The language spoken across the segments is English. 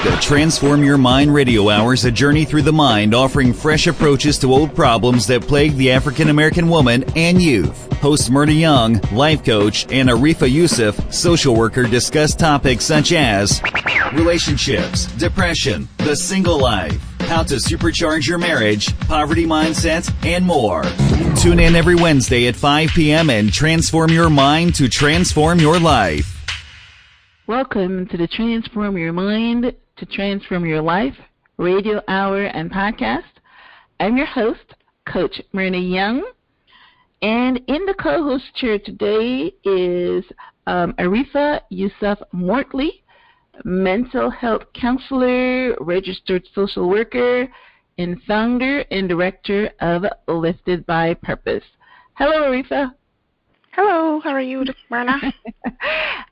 The Transform Your Mind radio hour is a journey through the mind, offering fresh approaches to old problems that plague the African American woman and youth. Host Myrna Young, life coach, and Arifa Youssef, social worker, discuss topics such as relationships, depression, the single life, how to supercharge your marriage, poverty mindset, and more. Tune in every Wednesday at 5 p.m. and transform your mind to transform your life. Welcome to the Transform Your Mind to Transform Your Life radio hour and podcast. I'm your host, Coach Myrna Young, and in the co-host chair today is Arifa Youssef Mortley, mental health counselor, registered social worker, and founder and director of Lifted by Purpose. Hello, Arifa. Hello, how are you, Myrna?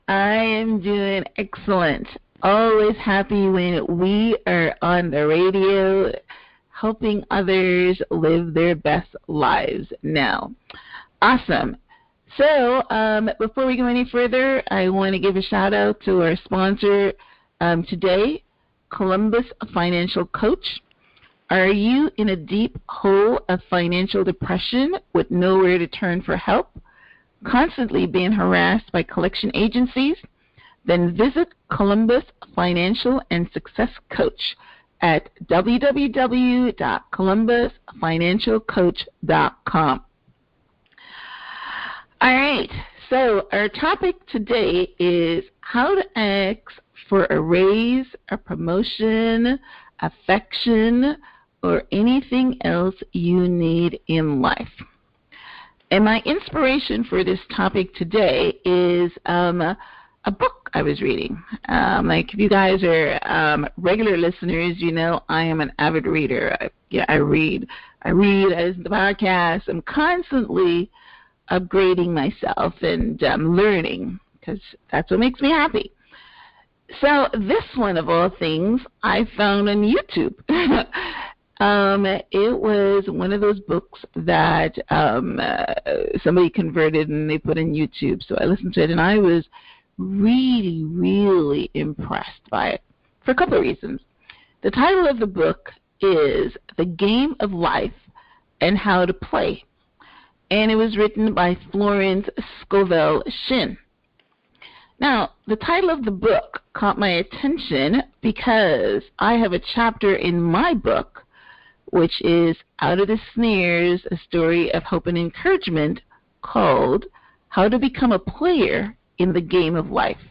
I am doing excellent. Always happy when we are on the radio helping others live their best lives now. Awesome. So before we go any further, I want to give a shout out to our sponsor today, Columbus Financial Coach. Are you in a deep hole of financial depression with nowhere to turn for help? Constantly being harassed by collection agencies? Then visit Columbus Financial and Success Coach at www.columbusfinancialcoach.com. All right, so our topic today is how to ask for a raise, a promotion, affection, or anything else you need in life. And my inspiration for this topic today is a book I was reading. Like if you guys are regular listeners, you know I am an avid reader. I read, I listen to podcasts. I'm constantly upgrading myself and learning because that's what makes me happy. So this one of all things I found on YouTube. It was one of those books that somebody converted and they put on YouTube. So I listened to it, and I was really, really impressed by it for a couple of reasons. The title of the book is The Game of Life and How to Play, and it was written by Florence Scovel Shinn. Now, the title of the book caught my attention because I have a chapter in my book which is Out of the Snares, a story of hope and encouragement, called How to Become a Player in the Game of Life.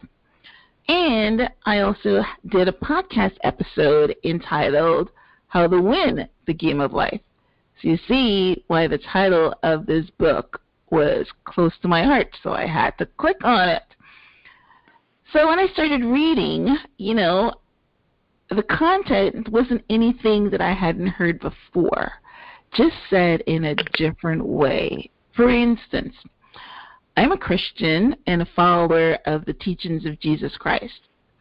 And I also did a podcast episode entitled How to Win the Game of Life. So you see why the title of this book was close to my heart, so I had to click on it. So when I started reading, you know, the content wasn't anything that I hadn't heard before, just said in a different way. For instance, I'm a Christian and a follower of the teachings of Jesus Christ.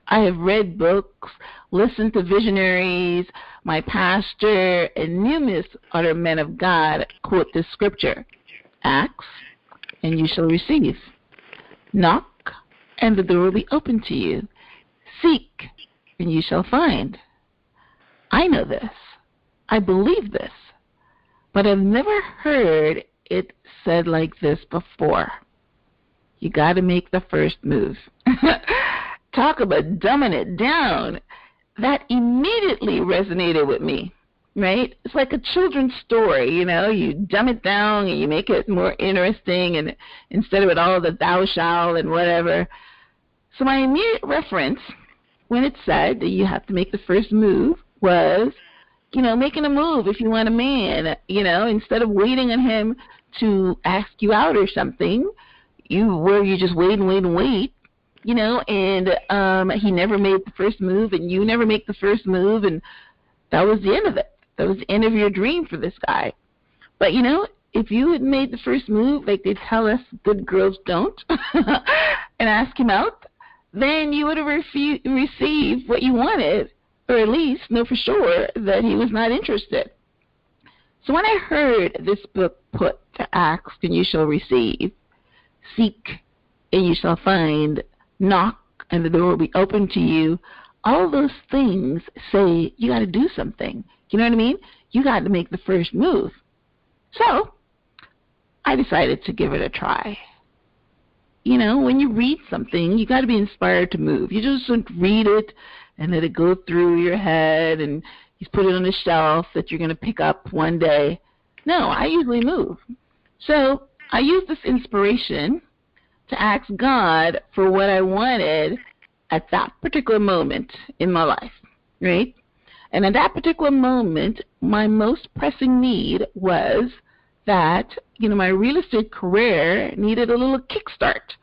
I have read books, listened to visionaries, my pastor, and numerous other men of God quote this scripture: ask, and you shall receive. Knock, and the door will be open to you. Seek, and you shall find. I know this. I believe this. But I've never heard it said like this before. You got to make the first move. Talk about dumbing it down. That immediately resonated with me, right? It's like a children's story, you know. You dumb it down and you make it more interesting, and instead of it all the thou shalt and whatever. So my immediate reference when it said that you have to make the first move was, you know, making a move if you want a man, you know, instead of waiting on him to ask you out or something, you just wait, you know, and he never made the first move and you never make the first move, and that was the end of it. That was the end of your dream for this guy. But, you know, if you had made the first move like they tell us good girls don't and ask him out, then you would have received what you wanted, or at least know for sure that he was not interested. So when I heard this book put to ask and you shall receive, seek and you shall find, knock and the door will be open to you, all those things say you got to do something. You know what I mean? You got to make the first move. So I decided to give it a try. You know, when you read something, you got to be inspired to move. You just don't read it and let it go through your head and you put it on a shelf that you're going to pick up one day. No, I usually move. So I used this inspiration to ask God for what I wanted at that particular moment in my life, right? And at that particular moment, my most pressing need was that, you know, my real estate career needed a little kickstart.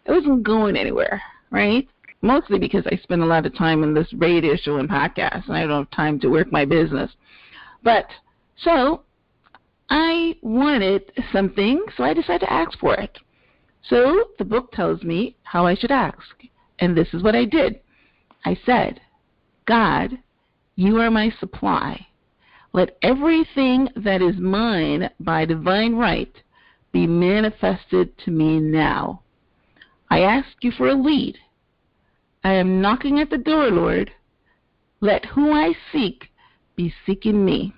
It wasn't going anywhere, right? Mostly because I spend a lot of time in this radio show and podcast, and I don't have time to work my business. But so I wanted something, so I decided to ask for it. So the book tells me how I should ask, and this is what I did. I said, God, you are my supply. Let everything that is mine by divine right be manifested to me now. I ask you for a lead. I am knocking at the door, Lord. Let who I seek be seeking me.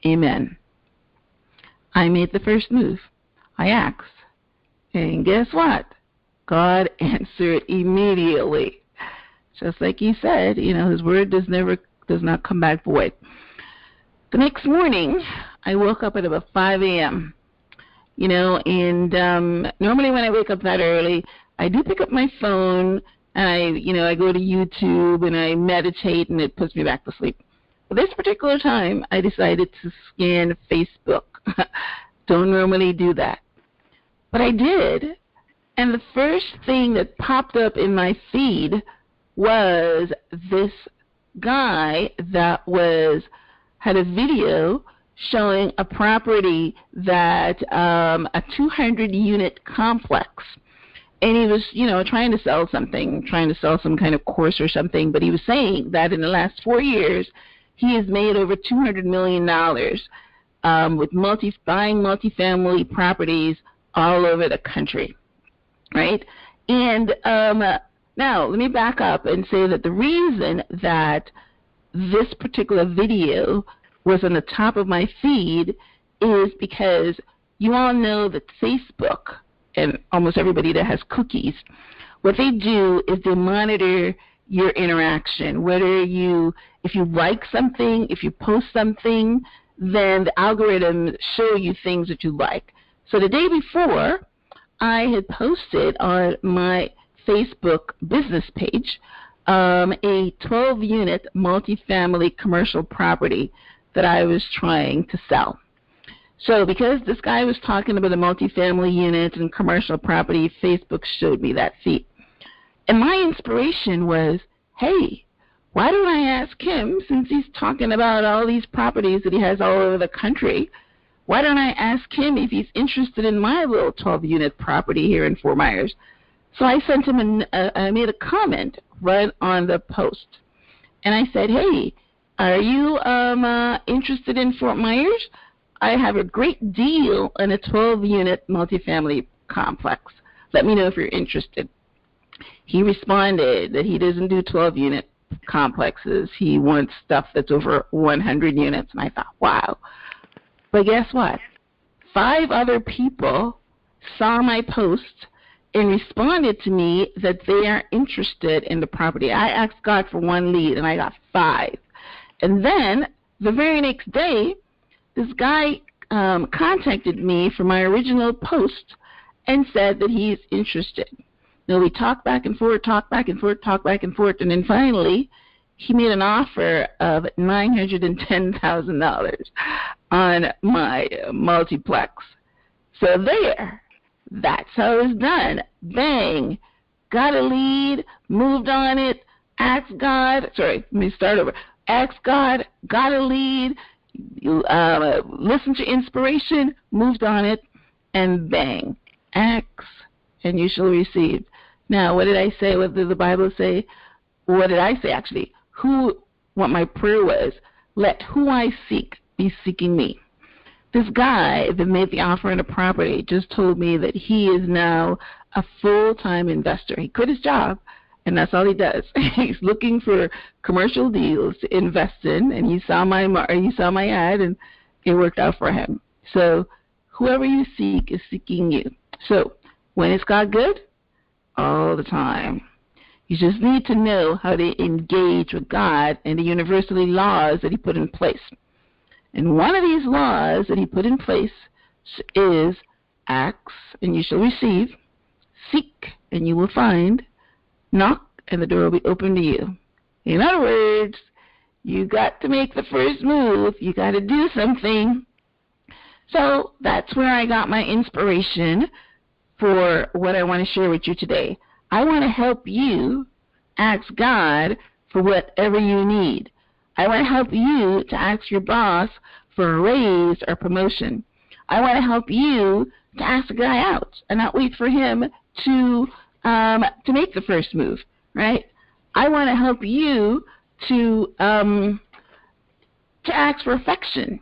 Amen. I made the first move. I asked. And guess what? God answered immediately. Just like he said, you know, his word does not come back void. The next morning, I woke up at about 5 a.m., you know, and normally when I wake up that early, I do pick up my phone and I go to YouTube and I meditate and it puts me back to sleep. But this particular time, I decided to scan Facebook. Don't normally do that. But I did, and the first thing that popped up in my feed was this guy that had a video showing a property that a 200-unit complex. And he was, you know, trying to sell some kind of course or something, but he was saying that in the last 4 years, he has made over $200 million with buying multifamily properties all over the country, right? And now let me back up and say that the reason that this particular video was on the top of my feed is because you all know that Facebook and almost everybody that has cookies, what they do is they monitor your interaction. If you like something, if you post something, then the algorithms show you things that you like. So the day before, I had posted on my Facebook business page a 12-unit multifamily commercial property that I was trying to sell. So because this guy was talking about a multifamily unit and commercial property, Facebook showed me that feed. And my inspiration was, hey, why don't I ask him, since he's talking about all these properties that he has all over the country, why don't I ask him if he's interested in my little 12-unit property here in Fort Myers? So I sent him I made a comment right on the post. And I said, hey, are you interested in Fort Myers? I have a great deal on a 12-unit multifamily complex. Let me know if you're interested. He responded that he doesn't do 12-unit complexes. He wants stuff that's over 100 units. And I thought, wow. But guess what? 5 other people saw my post and responded to me that they are interested in the property. I asked God for 1 lead, and I got 5. And then the very next day, this guy contacted me for my original post and said that he's interested. Now, we talked back and forth, and then finally, he made an offer of $910,000 on my multiplex. So that's how it's done. Bang. Got a lead, moved on it, asked God, let me start over. Asked God, got a lead, listened to inspiration, moved on it, and bang. Ask, and you shall receive. Now, what did I say? What did the Bible say? What did I say, actually? What my prayer was, let who I seek be seeking me. This guy that made the offer on a property just told me that he is now a full-time investor. He quit his job, and that's all he does. He's looking for commercial deals to invest in, and he saw my ad, and it worked out for him. So whoever you seek is seeking you. So when is God good? All the time. You just need to know how to engage with God and the universal laws that he put in place. And one of these laws that he put in place is ask and you shall receive, seek and you will find, knock and the door will be open to you. In other words, you got to make the first move. You got to do something. So that's where I got my inspiration for what I want to share with you today. I want to help you ask God for whatever you need. I want to help you to ask your boss for a raise or promotion. I want to help you to ask a guy out and not wait for him to make the first move, right? I want to help you to ask for affection,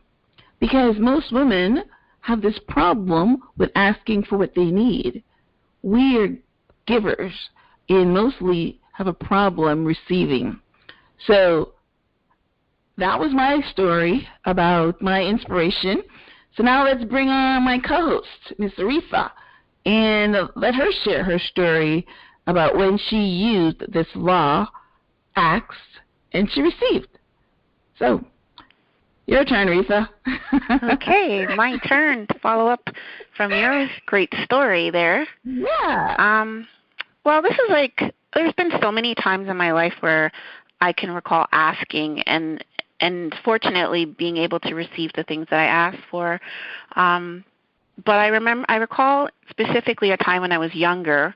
because most women have this problem with asking for what they need. We are givers and mostly have a problem receiving. So that was my story about my inspiration. So now let's bring on my co-host, Miss Aretha, and let her share her story about when she used this law, asked, and she received. So, your turn, Aretha. Okay, my turn to follow up from your great story there. Yeah. Well, this is like, there's been so many times in my life where I can recall asking and fortunately being able to receive the things that I asked for. But I recall specifically a time when I was younger,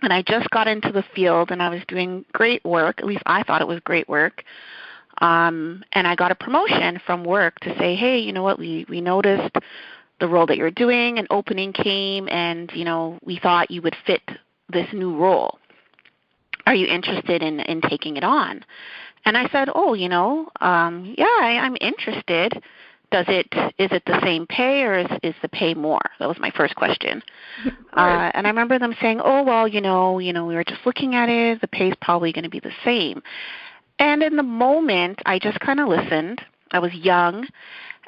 and I just got into the field and I was doing great work. At least I thought it was great work. And I got a promotion from work to say, hey, you know what, we noticed the role that you're doing, an opening came, and, you know, we thought you would fit this new role. Are you interested in taking it on? And I said, oh, you know, yeah, I'm interested. Is it the same pay, or is the pay more? That was my first question. And I remember them saying, oh, well, you know, we were just looking at it. The pay's probably going to be the same. And in the moment, I just kind of listened. I was young,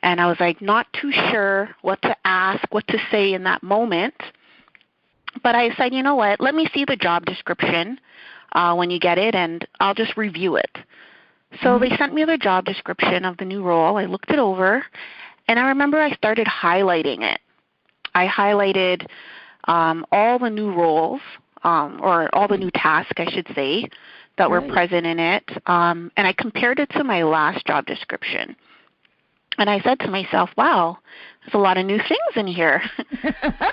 and I was like not too sure what to ask, what to say in that moment. But I said, you know what, let me see the job description when you get it, and I'll just review it. So they sent me the job description of the new role. I looked it over, and I remember I started highlighting it. I highlighted all the new roles, or all the new tasks, I should say, that were present in it, and I compared it to my last job description. And I said to myself, wow, there's a lot of new things in here,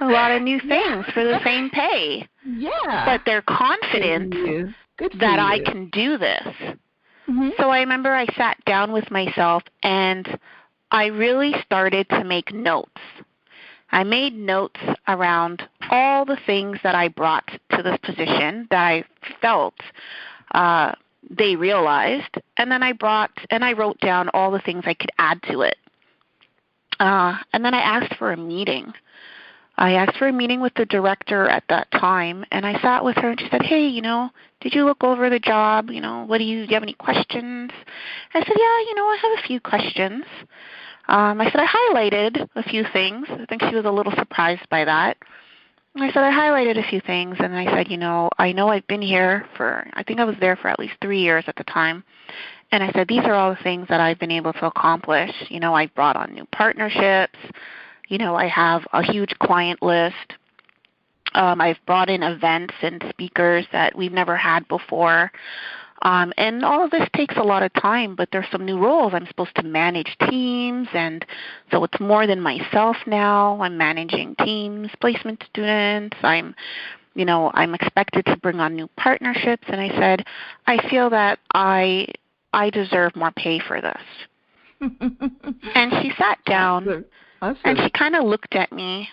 a lot of new things for the same pay. Yeah. But they're confident that I can do this. So I remember I sat down with myself and I really started to make notes. I made notes around all the things that I brought to this position that I felt they realized, and then I wrote down all the things I could add to it. And then I asked for a meeting. I asked for a meeting with the director at that time, and I sat with her, and she said, hey, you know, did you look over the job? You know, do you have any questions? I said, yeah, you know, I have a few questions. I said, I highlighted a few things. I think she was a little surprised by that. I said, I highlighted a few things, and I said, you know I've been here I think I was there for at least 3 years at the time. And I said, these are all the things that I've been able to accomplish. You know, I've brought on new partnerships. You know, I have a huge client list. I've brought in events and speakers that we've never had before. And all of this takes a lot of time, but there's some new roles. I'm supposed to manage teams, and so it's more than myself now. I'm managing teams, placement students. I'm expected to bring on new partnerships. And I said, I feel that I deserve more pay for this. And she sat down, and she kind of looked at me.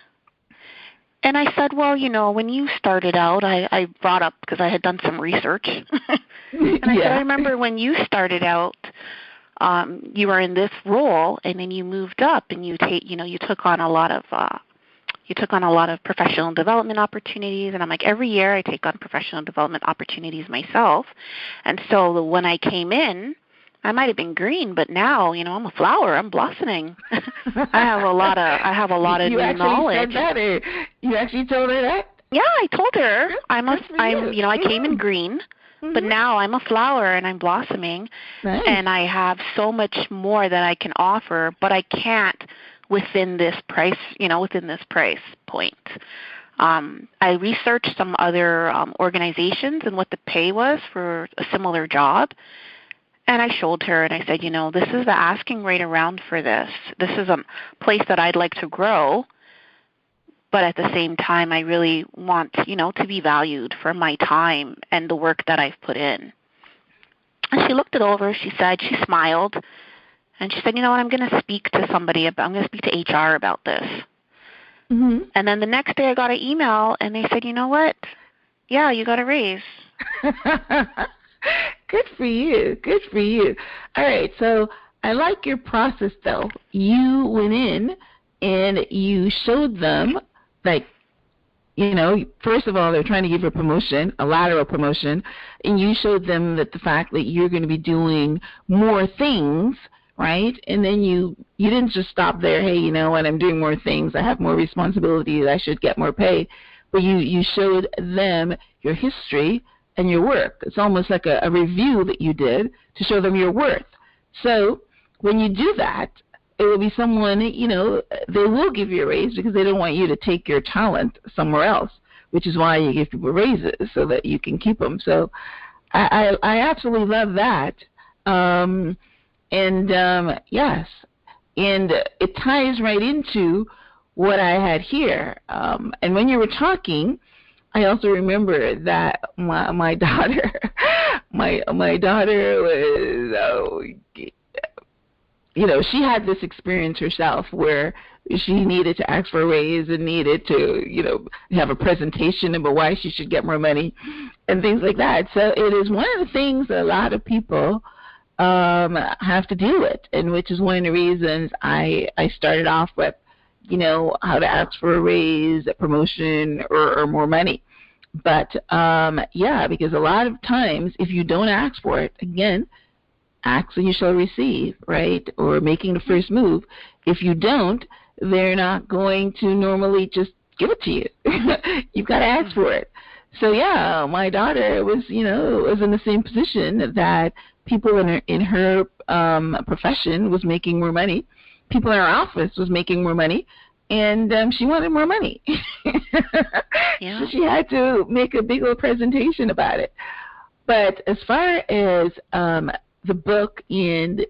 And I said, well, you know, when you started out, I brought up, because I had done some research. And I said, I remember when you started out, you were in this role, and then you moved up, and you took on a lot of you took on a lot of professional development opportunities. And I'm like, every year I take on professional development opportunities myself. And so when I came in, I might have been green, but now, I'm a flower. I'm blossoming. I have a lot of new knowledge. You actually said that, or you actually told her that? Yeah, I told her. I came in green, but now I'm a flower and I'm blossoming. Nice. And I have so much more that I can offer, but I can't within this price point. I researched some other organizations and what the pay was for a similar job. And I showed her and I said, this is the asking rate around for this. This is a place that I'd like to grow. But at the same time, I really want, to be valued for my time and the work that I've put in. And she looked it over. She smiled. And she said, I'm going to speak to I'm going to speak to HR about this. Mm-hmm. And then the next day I got an email, and they said, you know what? Yeah, you got a raise. Good for you. Good for you. All right, so I like your process, though. You went in and you showed them, first of all, they're trying to give you a promotion, a lateral promotion, and you showed them that the fact that you're going to be doing more things, right? And then you didn't just stop there, hey, you know what, I'm doing more things, I have more responsibilities, I should get more pay. But you showed them your history and your work. It's almost like a review that you did to show them your worth. So when you do that, it will be someone, they will give you a raise because they don't want you to take your talent somewhere else, which is why you give people raises so that you can keep them. So I absolutely love that. Yes, and it ties right into what I had here. And when you were talking, I also remember that my daughter, my daughter was, she had this experience herself where she needed to ask for a raise and needed to, have a presentation about why she should get more money and things like that. So it is one of the things that a lot of people have to deal with, and which is one of the reasons I started off with, how to ask for a raise, a promotion, or more money. But, because a lot of times if you don't ask for it, again, ask and you shall receive, right? Or making the first move. If you don't, they're not going to normally just give it to you. You've got to ask for it. So, yeah, my daughter was, was in the same position that people in her profession was making more money. People in her office was making more money. And she wanted more money. Yeah. So she had to make a big old presentation about it. But as far as the book and,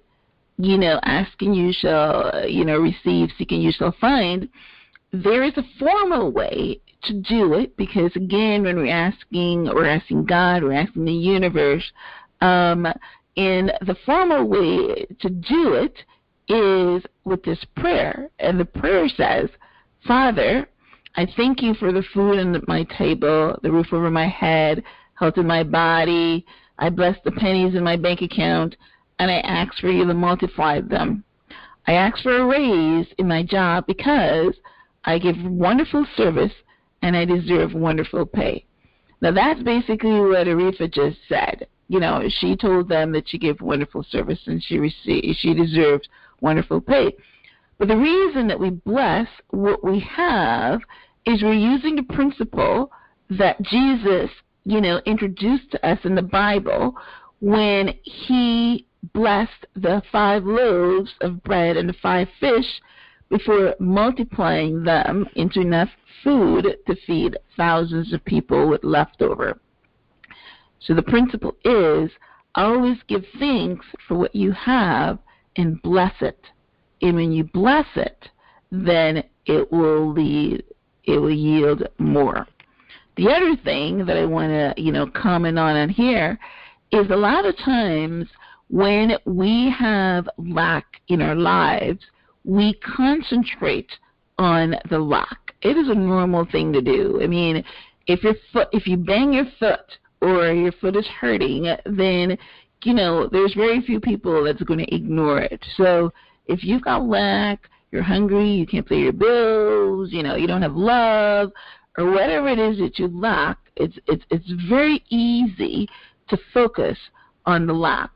asking you shall, receive, seeking you shall find, there is a formal way to do it because, again, when we're asking God, we're asking the universe, and the formal way to do it is with this prayer. And the prayer says, Father, I thank you for the food on my table, the roof over my head, health in my body. I bless the pennies in my bank account, and I ask for you to multiply them. I ask for a raise in my job because I give wonderful service and I deserve wonderful pay. Now, that's basically what Aretha just said. She told them that she gave wonderful service and she deserved wonderful pay. But the reason that we bless what we have is we're using the principle that Jesus, introduced to us in the Bible when he blessed the 5 loaves of bread and the 5 fish before multiplying them into enough food to feed thousands of people with leftover. So the principle is always give thanks for what you have and bless it. And when you bless it, then it will yield more. The other thing that I want to, comment on here is a lot of times when we have lack in our lives, we concentrate on the lack. It is a normal thing to do. I mean, if you bang your foot or your foot is hurting, then, there's very few people that's going to ignore it. So if you've got lack, you're hungry, you can't pay your bills, you don't have love, or whatever it is that you lack, it's very easy to focus on the lack.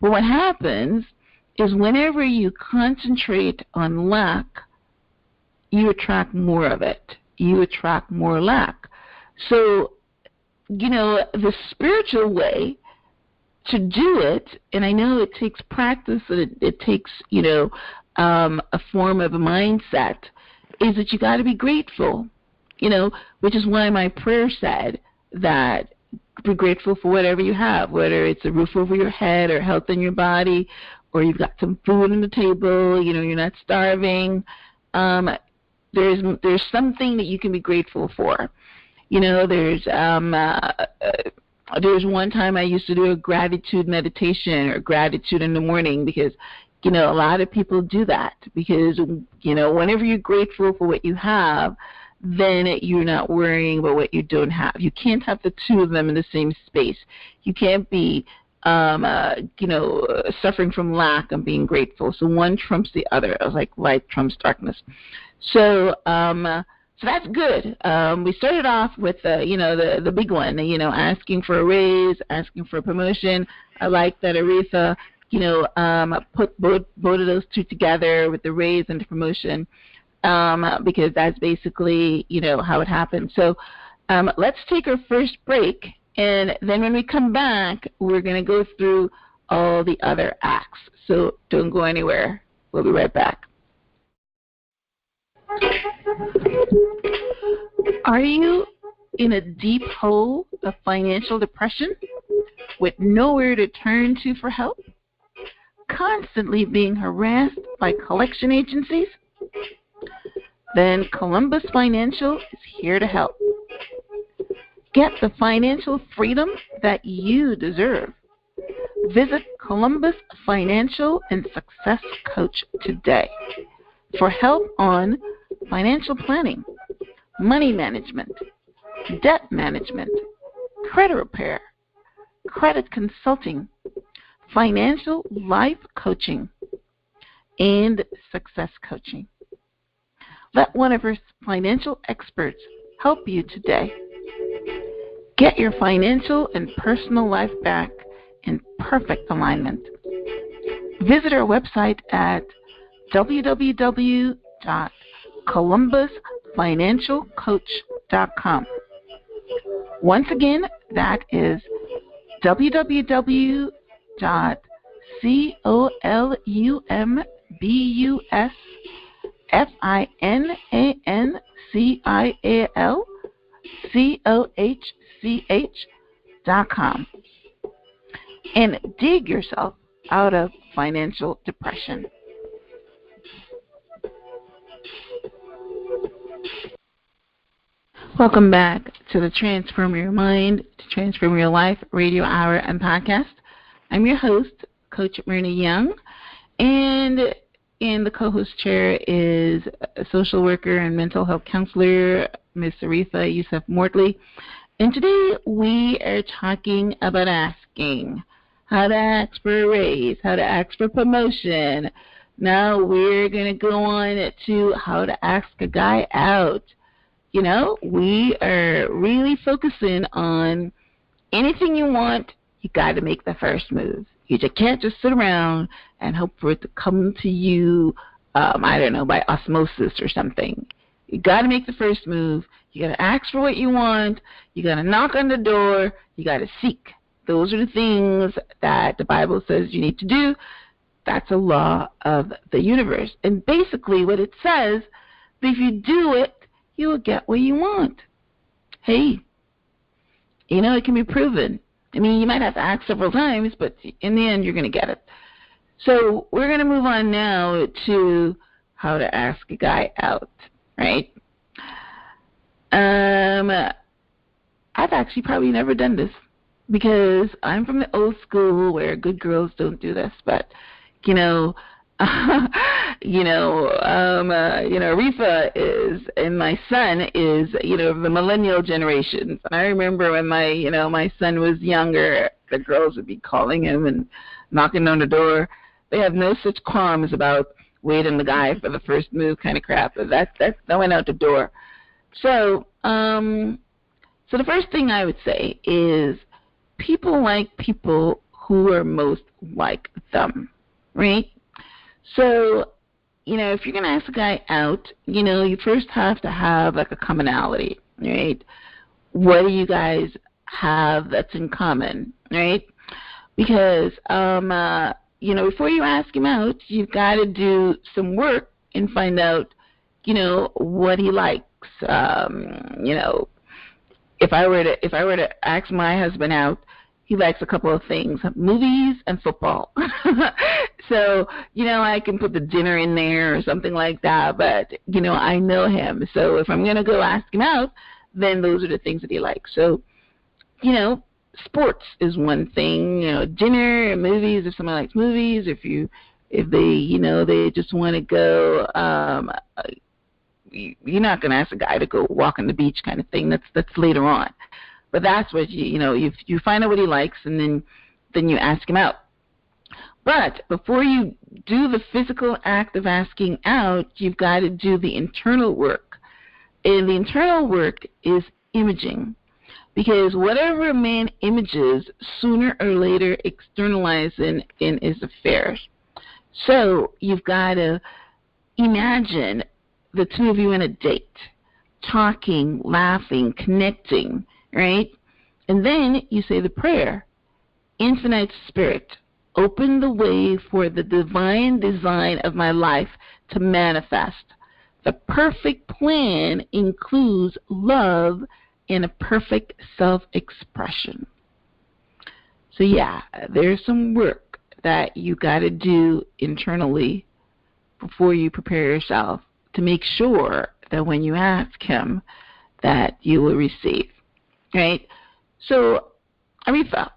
But what happens is whenever you concentrate on lack, you attract more of it. You attract more lack. So, the spiritual way to do it, and I know it takes practice, and it takes, a form of a mindset, is that you got to be grateful, which is why my prayer said that be grateful for whatever you have, whether it's a roof over your head or health in your body, or you've got some food on the table, you're not starving. There's something that you can be grateful for. There's one time I used to do a gratitude meditation or gratitude in the morning because, a lot of people do that because, whenever you're grateful for what you have, then you're not worrying about what you don't have. You can't have the two of them in the same space. You can't be, suffering from lack and being grateful. So one trumps the other. It was like light trumps darkness. So that's good. We started off with, the big one, asking for a raise, asking for a promotion. I like that Aretha, put both of those two together with the raise and the promotion, because that's basically, how it happened. So let's take our first break, and then when we come back, we're going to go through all the other acts. So don't go anywhere. We'll be right back. Are you in a deep hole of financial depression with nowhere to turn to for help? Constantly being harassed by collection agencies? Then Columbus Financial is here to help. Get the financial freedom that you deserve. Visit Columbus Financial and Success Coach today for help on financial planning, money management, debt management, credit repair, credit consulting, financial life coaching, and success coaching. Let one of our financial experts help you today. Get your financial and personal life back in perfect alignment. Visit our website at www.columbusfinancialcoach.com. Once again, that is www.columbusfinancialcoach.com, and dig yourself out of financial depression. Welcome back to the Transform Your Mind to Transform Your Life Radio Hour and Podcast. I'm your host, Coach Myrna Young, and in the co-host chair is a social worker and mental health counselor, Ms. Aretha Yusuf Mortley. And today we are talking about asking, how to ask for a raise, how to ask for promotion. Now we're going to go on to how to ask a guy out. We are really focusing on anything you want, you got to make the first move. You just can't just sit around and hope for it to come to you, by osmosis or something. You got to make the first move. You got to ask for what you want. You got to knock on the door. You got to seek. Those are the things that the Bible says you need to do. That's a law of the universe. And basically what it says, if you do it, you will get what you want. Hey, it can be proven. I mean, you might have to ask several times, but in the end, you're going to get it. So we're going to move on now to how to ask a guy out, right? I've actually probably never done this because I'm from the old school where good girls don't do this, but, Aretha is, and my son is, the millennial generations. And I remember when my son was younger, the girls would be calling him and knocking on the door. They have no such qualms about wait on the guy for the first move kind of crap. That went out the door. So, so the first thing I would say is people like people who are most like them, right? So, if you're going to ask a guy out, you first have to have like a commonality, right? What do you guys have that's in common, right? Because, before you ask him out, you've got to do some work and find out, what he likes. If I were to ask my husband out, he likes a couple of things, movies and football. So, I can put the dinner in there or something like that, but, I know him. So if I'm going to go ask him out, then those are the things that he likes. So, sports is one thing, dinner and movies, if someone likes movies, if they, they just want to go, you're not going to ask a guy to go walk on the beach kind of thing. That's later on. But that's what you find out what he likes, and then you ask him out. But before you do the physical act of asking out, you've got to do the internal work. And the internal work is imaging. Because whatever a man images, sooner or later externalizes in his affairs. So you've got to imagine the two of you in a date, talking, laughing, connecting, right? And then you say the prayer, Infinite Spirit, open the way for the divine design of my life to manifest. The perfect plan includes love and a perfect self-expression. So yeah, there's some work that you got to do internally before you prepare yourself to make sure that when you ask him that you will receive, right? So, Arifa,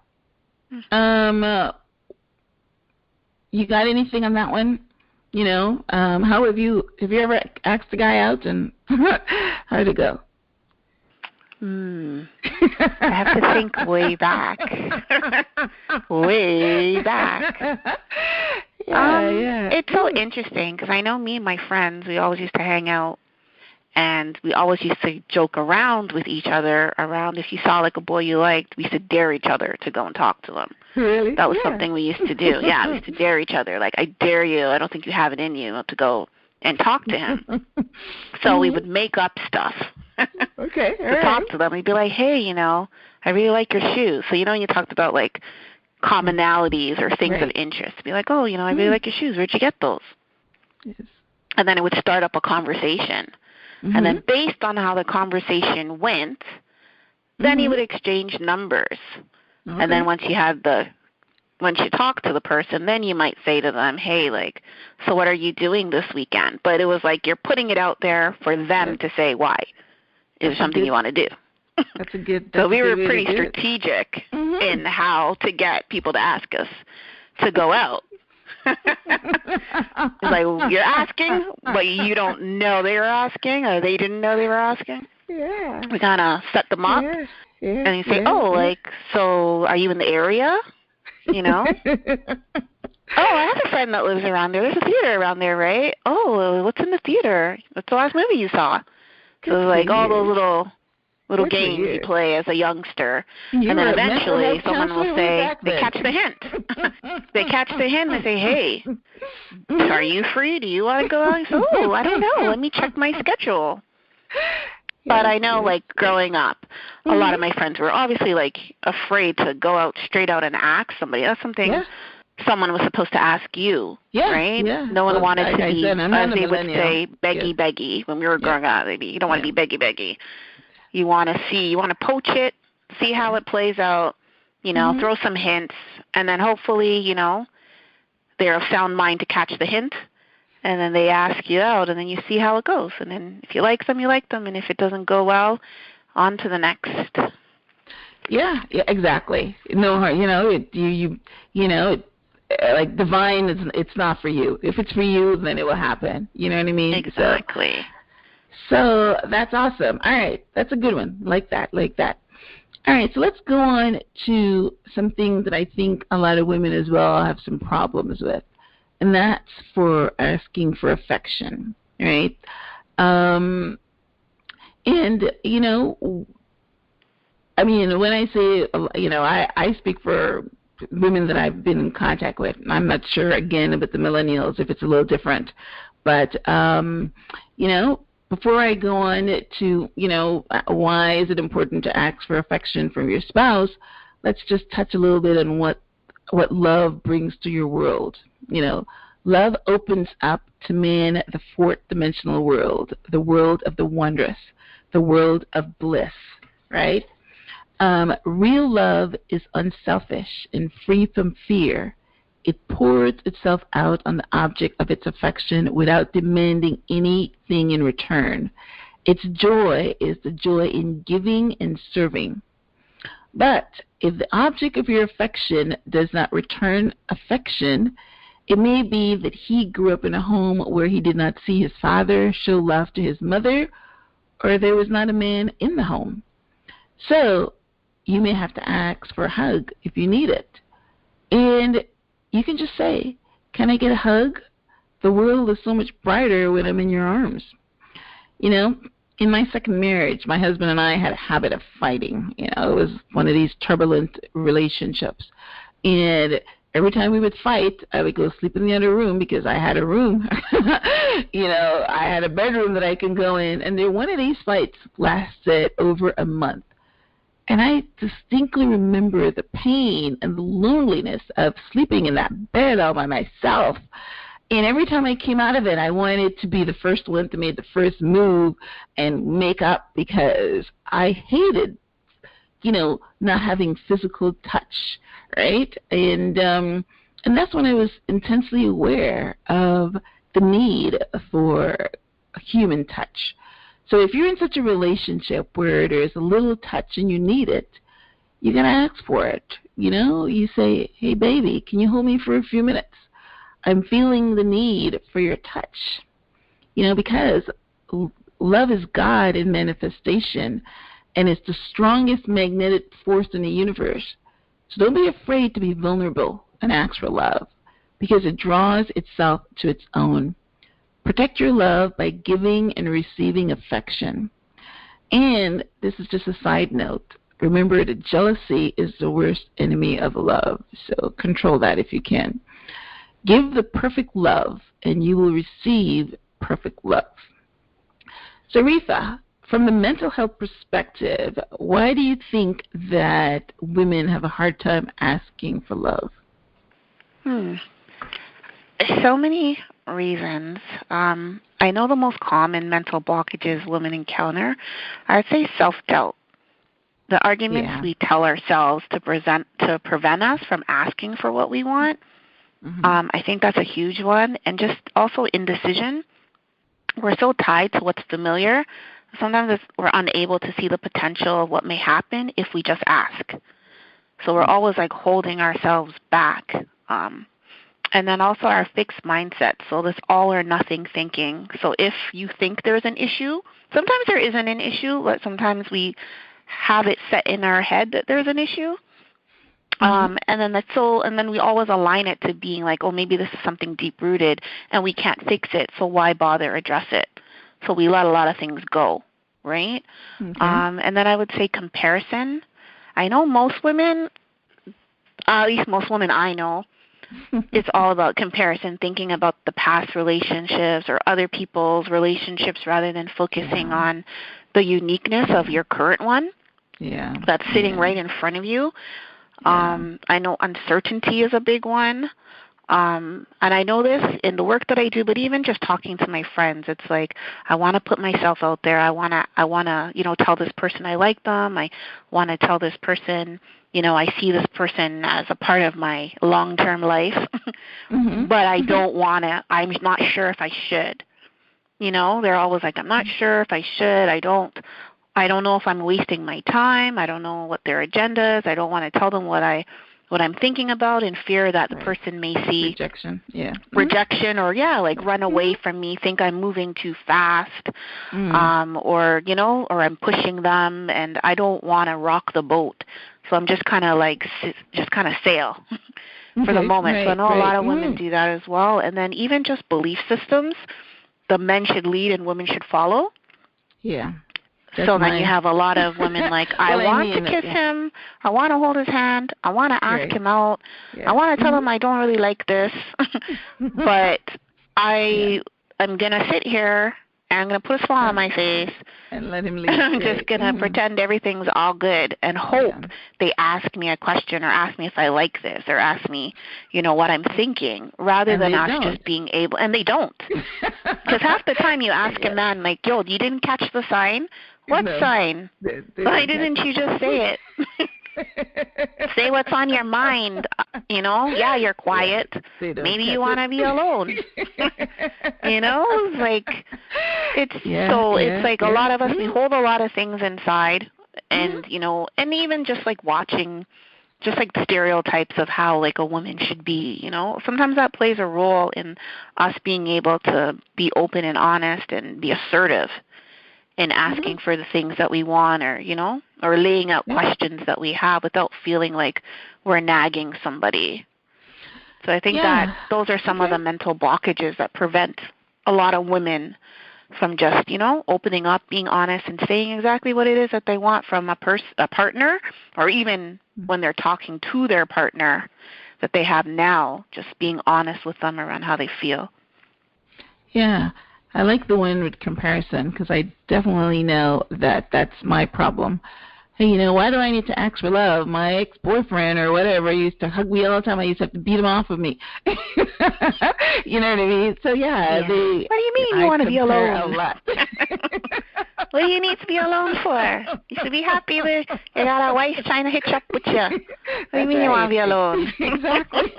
you got anything on that one? How have you ever asked a guy out, and how'd it go? I have to think way back. Way back. Yeah. It's so interesting because I know me and my friends, we always used to hang out, and we always used to joke around with each other around if you saw like a boy you liked, we used to dare each other to go and talk to them. Really? That was something we used to do. Yeah, we used to dare each other. Like, I dare you, I don't think you have it in you to go and talk to him. So we would make up stuff. Okay, all right. Talk to them. We'd be like, hey, I really like your shoes. So, you talked about, like, commonalities or things of interest. Be like, oh, I really like your shoes. Where'd you get those? Yes. And then it would start up a conversation. And then based on how the conversation went, then you would exchange numbers. Okay. And then once you talk to the person, then you might say to them, hey, like, so what are you doing this weekend? But it was like you're putting it out there for them to say why. Is there something you want to do? That's a good. So we were pretty strategic in how to get people to ask us to go out. It's like, you're asking, but you don't know they were asking, or they didn't know they were asking. Yeah. We kind of set them up, and you say, like, so are you in the area? Oh, I have a friend that lives around there. There's a theater around there, right? Oh, what's in the theater? What's the last movie you saw? So like all those little games you play as a youngster. And then eventually someone will say, they catch the hint. They catch the hint and they say, hey, are you free? Do you want to go out? I say, oh, I don't know. Let me check my schedule. But I know, like, growing up, a lot of my friends were obviously, like, afraid to go out straight out and ask somebody. That's something someone was supposed to ask you, right? Yeah. No one wanted to be, as they would say, beggy when we were growing up. You don't want to be beggy. You want to poach it, see how it plays out, throw some hints, and then hopefully, they're of sound mind to catch the hint. And then they ask you out, and then you see how it goes. And then if you like them, you like them. And if it doesn't go well, on to the next. Yeah, exactly. No, like divine, it's not for you. If it's for you, then it will happen. You know what I mean? Exactly. So that's awesome. All right, that's a good one. Like that. All right, so let's go on to some things that I think a lot of women as well have some problems with. and that's for asking for affection, right? And, I mean, when I say, I speak for women that I've been in contact with. I'm not sure, again, about the millennials, if it's a little different. But, before I go on to, why is it important to ask for affection from your spouse, let's just touch a little bit on what love brings to your world. Love opens up to man the fourth dimensional world, the world of the wondrous, the world of bliss, right? Real love is unselfish and free from fear. It pours itself out on the object of its affection without demanding anything in return. Its joy is the joy in giving and serving. But if the object of your affection does not return affection, it may be that he grew up in a home where he did not see his father show love to his mother, or there was not a man in the home. So you may have to ask for a hug if you need it. And you can just say, can I get a hug? The world is so much brighter when I'm in your arms. In my second marriage, my husband and I had a habit of fighting. It was one of these turbulent relationships. And every time we would fight, I would go sleep in the other room because I had a room. I had a bedroom that I can go in. And one of these fights lasted over a month. And I distinctly remember the pain and the loneliness of sleeping in that bed all by myself. And every time I came out of it, I wanted to be the first one to make the first move and make up, because I hated, not having physical touch, right? And that's when I was intensely aware of the need for human touch. So if you're in such a relationship where there's a little touch and you need it, you're going to ask for it. You say, hey, baby, can you hold me for a few minutes? I'm feeling the need for your touch. Because love is God in manifestation, and it's the strongest magnetic force in the universe. So don't be afraid to be vulnerable and ask for love, because it draws itself to its own. Protect your love by giving and receiving affection. And this is just a side note. Remember that jealousy is the worst enemy of love. So control that if you can. Give the perfect love, and you will receive perfect love. So, Refa, from the mental health perspective, why do you think that women have a hard time asking for love? So many reasons. I know the most common mental blockages women encounter are, I'd say, self-doubt. The arguments we tell ourselves to prevent us from asking for what we want. I think that's a huge one. And just also indecision. We're so tied to what's familiar. Sometimes we're unable to see the potential of what may happen if we just ask. So we're always holding ourselves back. And then also our fixed mindset, so this all or nothing thinking. So if you think there's an issue, sometimes there isn't an issue, but sometimes we have it set in our head that there's an issue. And then we always align it to being maybe this is something deep-rooted and we can't fix it, so why bother address it? So we let a lot of things go, right? And then I would say comparison. I know most women, at least most women I know, it's all about comparison, thinking about the past relationships or other people's relationships rather than focusing on the uniqueness of your current one that's sitting right in front of you. I know uncertainty is a big one. And I know this in the work that I do, but even just talking to my friends, it's I want to put myself out there. I want to, tell this person I like them. I want to tell this person, I see this person as a part of my long-term life, but I don't want to. I'm not sure if I should. They're always I'm not sure if I should. I don't know if I'm wasting my time. I don't know what their agenda is. I don't want to tell them what I'm thinking about in fear that the person may see rejection or run away from me, think I'm moving too fast, or I'm pushing them, and I don't want to rock the boat. So I'm just kind of sail. for the moment. Right, so I know a lot of women mm-hmm. do that as well. And then even just belief systems, the men should lead and women should follow. Yeah. So then you have a lot of women like, I want to kiss him, I want to hold his hand, I want to ask him out, I want to tell him I don't really like this, but I'm going to sit here and I'm going to put a smile on my face and let him lead. I'm just going to pretend everything's all good and hope they ask me a question or ask me if I like this or ask me, what I'm thinking, rather than us just being able, and they don't. Because half the time you ask a man, like, yo, you didn't catch the sign? What sign? Why didn't you just say it? Say what's on your mind, Yeah, you're quiet. Maybe you want to be alone. It's like a lot of us, we hold a lot of things inside, and, and even just like watching, just like stereotypes of how like a woman should be, sometimes that plays a role in us being able to be open and honest and be assertive in asking for the things that we want, or or laying out questions that we have without feeling like we're nagging somebody. So I think that those are some of the mental blockages that prevent a lot of women from just, opening up, being honest, and saying exactly what it is that they want from a partner, or even when they're talking to their partner that they have now, just being honest with them around how they feel. Yeah. I like the one with comparison, because I definitely know that that's my problem. Hey, why do I need to ask for love? My ex-boyfriend or whatever used to hug me all the time. I used to have to beat him off of me. You know what I mean? So, what do you mean you want to be alone? A lot. What do you need to be alone for? You should be happy with you got a wife trying to hitch up with you. What do you mean you want to be alone? Exactly.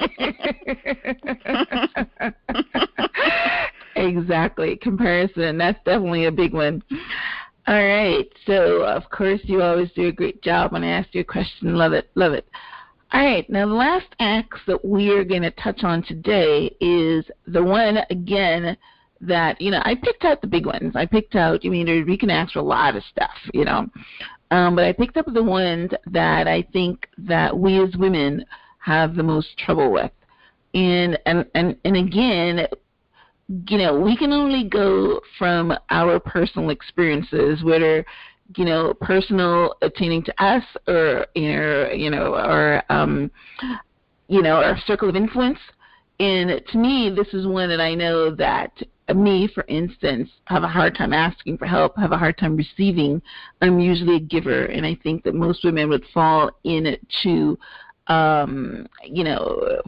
Exactly. Comparison. That's definitely a big one. All right. So, of course, you always do a great job when I ask you a question. Love it. Love it. All right. Now, the last acts that we are going to touch on today is the one, again, that, I picked out the big ones. I picked out, we can ask for a lot of stuff, but I picked up the ones that I think that we as women have the most trouble with. And again, we can only go from our personal experiences, whether, personal attaining to us or, our circle of influence. And to me, this is one that I know that me, for instance, have a hard time asking for help, have a hard time receiving. I'm usually a giver, and I think that most women would fall into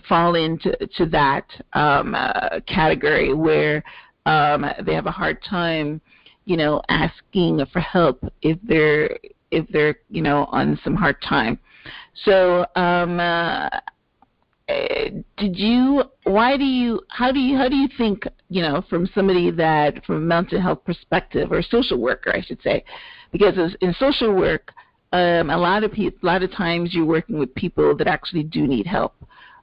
fall into that category where they have a hard time, asking for help if they're on some hard time. So how do you think, from somebody that, from a mental health perspective, or social worker, I should say, because in social work, a lot of times you're working with people that actually do need help,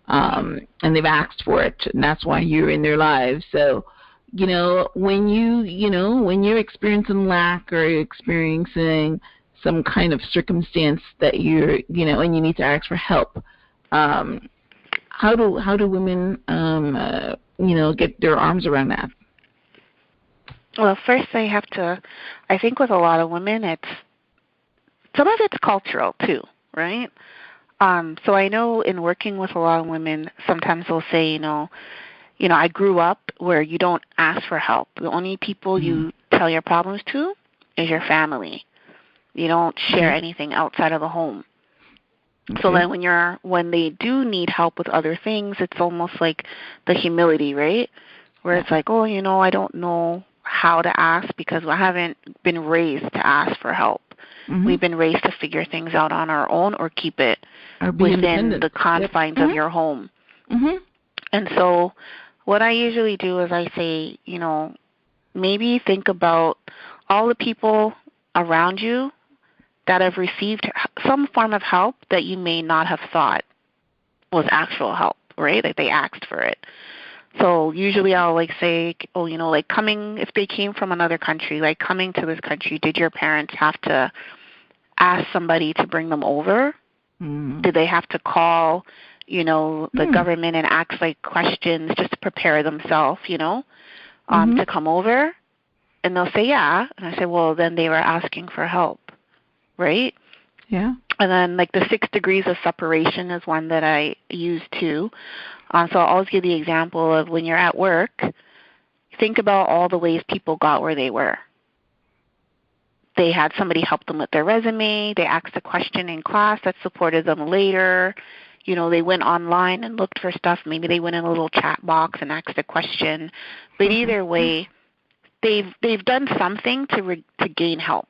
and they've asked for it, and that's why you're in their lives. So, when you're experiencing lack or experiencing some kind of circumstance that you're, and you need to ask for help, how do women, get their arms around that? Well, first I think with a lot of women, some of it's cultural too, right? So I know in working with a lot of women, sometimes they'll say, I grew up where you don't ask for help. The only people you tell your problems to is your family. You don't share anything outside of the home. Okay. So then when they do need help with other things, it's almost like the humility, right? Where it's like, I don't know how to ask because I haven't been raised to ask for help. Mm-hmm. We've been raised to figure things out on our own or keep it within the confines of your home. Mm-hmm. And so what I usually do is I say, maybe think about all the people around you that have received some form of help that you may not have thought was actual help, right? Like they asked for it. So usually I'll say, coming, if they came from another country, like coming to this country, did your parents have to ask somebody to bring them over? Mm-hmm. Did they have to call the government and ask like questions just to prepare themselves, to come over. And they'll say, yeah. And I say, well, then they were asking for help, right? Yeah. And then like the 6 degrees of separation is one that I use too. So I'll always give the example of when you're at work, think about all the ways people got where they were. They had somebody help them with their resume. They asked a question in class that supported them later. They went online and looked for stuff. Maybe they went in a little chat box and asked a question. But either way, they've done something to gain help.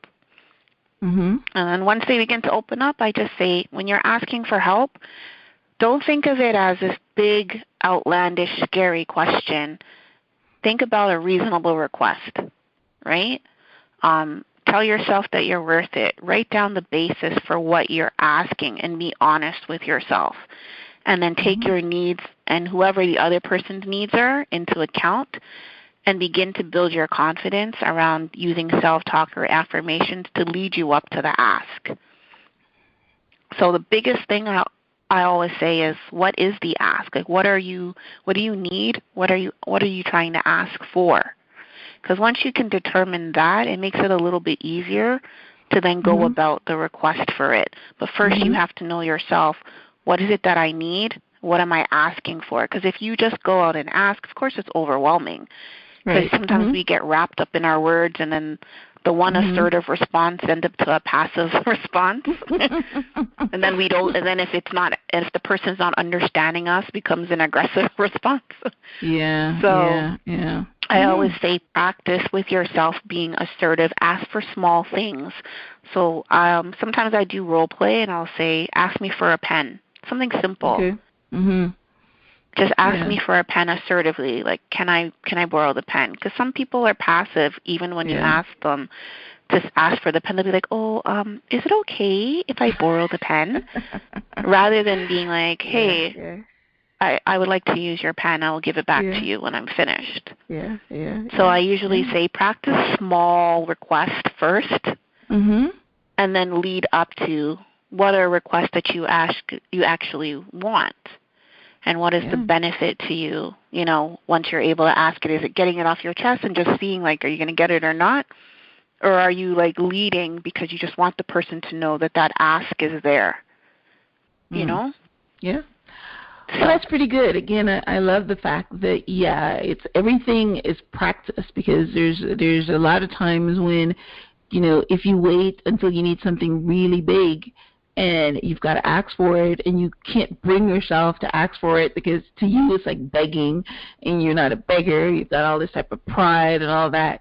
And then once they begin to open up, I just say, when you're asking for help, don't think of it as this big, outlandish, scary question. Think about a reasonable request, right? Tell yourself that you're worth it. Write down the basis for what you're asking and be honest with yourself. And then take your needs and whoever the other person's needs are into account and begin to build your confidence around using self-talk or affirmations to lead you up to the ask. So the biggest thing I always say is, what is the ask? Like, what do you need? What are you trying to ask for? Because once you can determine that, it makes it a little bit easier to then go about the request for it. But first you have to know yourself, what is it that I need? What am I asking for? Because if you just go out and ask, of course it's overwhelming. Because sometimes we get wrapped up in our words, and then the one assertive response ends up to a passive response. And then we don't. And then if the person's not understanding us, becomes an aggressive response. Yeah. So yeah. I always say, practice with yourself being assertive. Ask for small things. So sometimes I do role play, and I'll say, ask me for a pen. Something simple. Okay. Just ask me for a pen assertively. Like, can I borrow the pen? Because some people are passive even when you ask them. Just ask for the pen. They'll be like, is it okay if I borrow the pen? Rather than being like, hey, I would like to use your pen. I will give it back to you when I'm finished. So I usually say, practice small requests first, and then lead up to what are requests that you actually want. And what is the benefit to you, once you're able to ask it? Is it getting it off your chest and just seeing, like, are you going to get it or not? Or are you, like, leading because you just want the person to know that ask is there, you know? Yeah. Well, that's pretty good. Again, I love the fact that, it's everything is practice, because there's a lot of times when, if you wait until you need something really big, and you've got to ask for it, and you can't bring yourself to ask for it because to you it's like begging, and you're not a beggar. You've got all this type of pride and all that.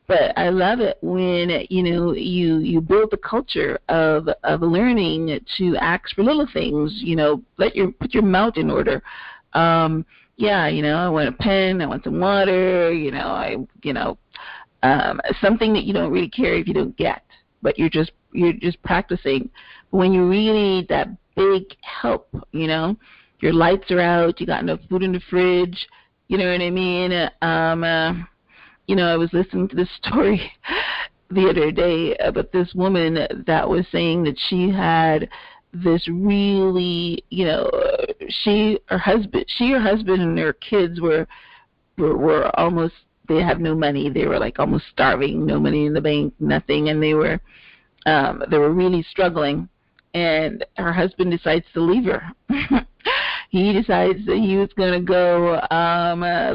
But I love it when you build the culture of learning to ask for little things. Put your mouth in order. I want a pen. I want some water. Something that you don't really care if you don't get, but you're just practicing. When you really need that big help, your lights are out, you got enough food in the fridge, you know what I mean? I was listening to this story the other day about this woman that was saying that she had this really, her husband and their kids were almost, they have no money. They were like almost starving, no money in the bank, nothing, and they were really struggling. And her husband decides to leave her. He decides that he was going to go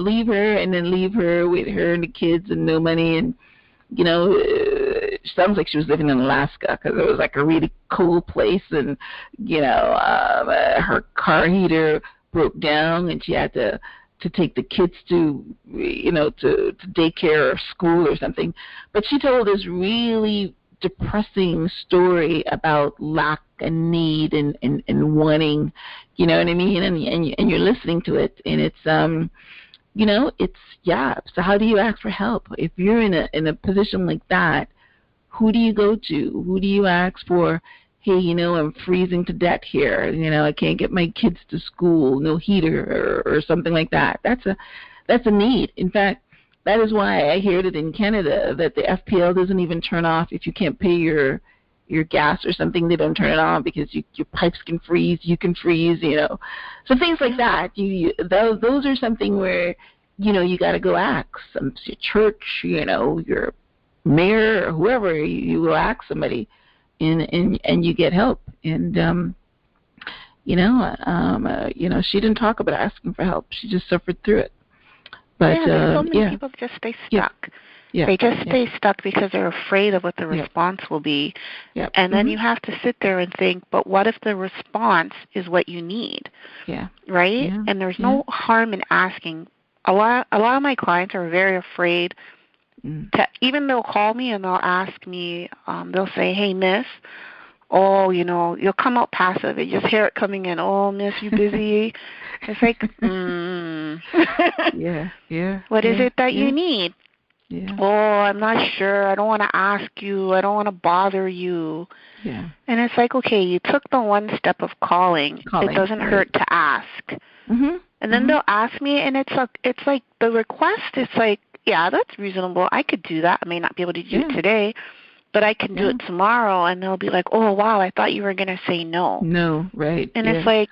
leave her, and then leave her with her and the kids and no money. And, it sounds like she was living in Alaska, because it was like a really cold place. And, her car heater broke down, and she had to take the kids to daycare or school or something. But she told this really depressing story about lack and need and wanting, you know what I mean? And you're listening to it, and it's so how do you ask for help? If you're in a position like that, who do you go to? Who do you ask for? Hey, I'm freezing to death here. I can't get my kids to school, no heater or something like that. That's a need. In fact, that is why I hear that in Canada that the FPL doesn't even turn off if you can't pay your your gas or something, they don't turn it on because your pipes can freeze, you can freeze, So things like that. Those are something where, you got to go ask your church, your mayor or whoever. You go ask somebody, and you get help. And she didn't talk about asking for help. She just suffered through it. But so many people just stay stuck. Yeah. They just stay stuck because they're afraid of what the response will be. Yeah. And then you have to sit there and think, but what if the response is what you need? Yeah. Right? Yeah. And there's no harm in asking. A lot of my clients are very afraid to, even they'll call me and they'll ask me, they'll say, hey, miss, you'll come out passive. You just hear it coming in. Oh, miss, you busy? It's like, Yeah. What is it that you need? Yeah. Oh, I'm not sure. I don't want to ask you. I don't want to bother you. Yeah. And it's like, okay, you took the one step of calling. It doesn't hurt to ask. Mm-hmm. And then they'll ask me, and it's like the request. It's like, yeah, that's reasonable. I could do that. I may not be able to do it today, but I can do it tomorrow. And they'll be like, oh, wow, I thought you were going to say no. No, right. And it's like,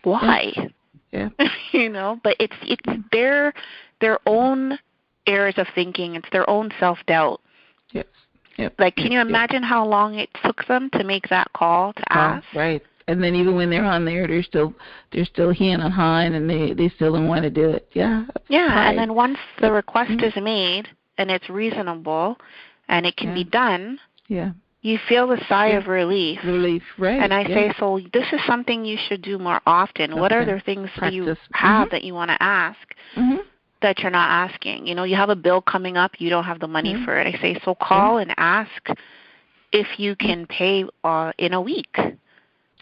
why? Yeah. But it's their own errors of thinking. It's their own self-doubt. Yes. Yep. Like, can you imagine how long it took them to make that call to ask? Right. And then even when they're on there, they're still hand on high, and they still don't want to do it. Yeah. Yeah. Pride. And then once the request is made and it's reasonable and it can be done, you feel the sigh of relief. Relief, right. And I say, so this is something you should do more often. What other things do you have that you want to ask that you're not asking? You have a bill coming up, you don't have the money for it. I say, so call and ask if you can pay in a week.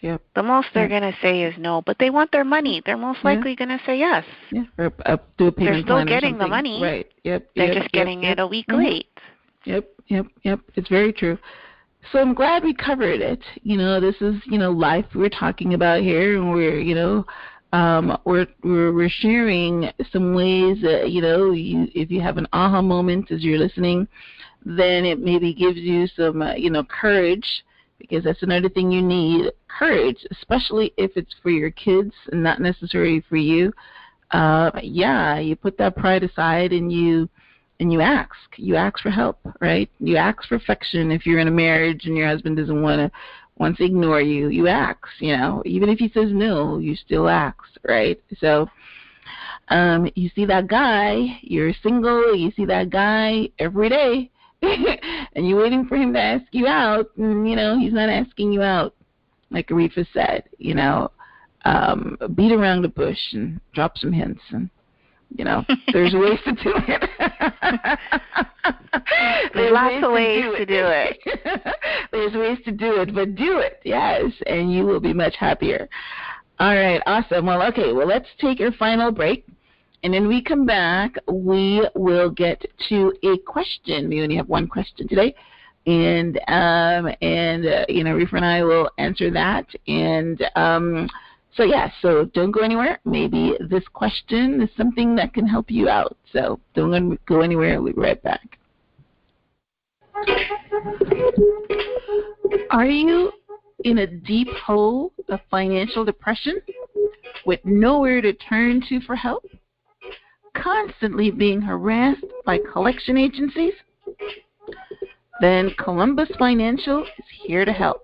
Yep. The most they're going to say is no, but they want their money. They're most likely going to say yes. Yeah. Or do a payment they're still plan getting or the money. Right. Yep. They're just getting it a week late. Yep. It's very true. So I'm glad we covered it. This is, life we're talking about here, and we're, we're sharing some ways that, if you have an aha moment as you're listening, then it maybe gives you some, courage, because that's another thing you need, courage, especially if it's for your kids and not necessarily for you. You put that pride aside and you ask. You ask for help, right? You ask for affection if you're in a marriage and your husband doesn't wants to ignore you. You ask, even if he says no, you still ask, right? So you see that guy, you're single, you see that guy every day, and you're waiting for him to ask you out, and, he's not asking you out, like Aretha said, beat around the bush and drop some hints, and, there's ways to do it. There's lots of ways to do it. There's ways to do it, but do it, yes, and you will be much happier. All right, awesome. Well, let's take our final break. And when we come back, we will get to a question. We only have one question today. And Reefer and I will answer that. And so don't go anywhere. Maybe this question is something that can help you out. So don't go anywhere. We'll be right back. Are you in a deep hole of financial depression with nowhere to turn to for help? Constantly being harassed by collection agencies? Then Columbus Financial is here to help.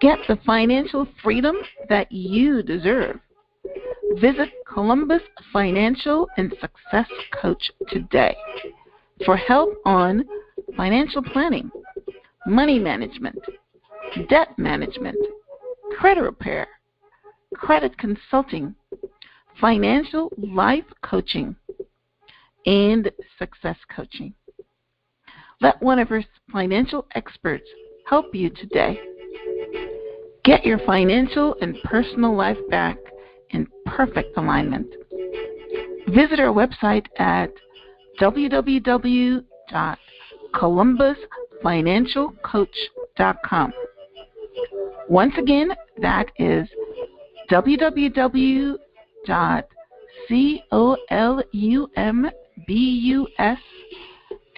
Get the financial freedom that you deserve. Visit Columbus Financial and Success Coach today for help on financial planning, money management, debt management, credit repair, credit consulting, financial life coaching, and success coaching. Let one of our financial experts help you today. Get your financial and personal life back in perfect alignment. Visit our website at www.columbusfinancialcoach.com. Once again, that is www.columbusfinancialcoach.com.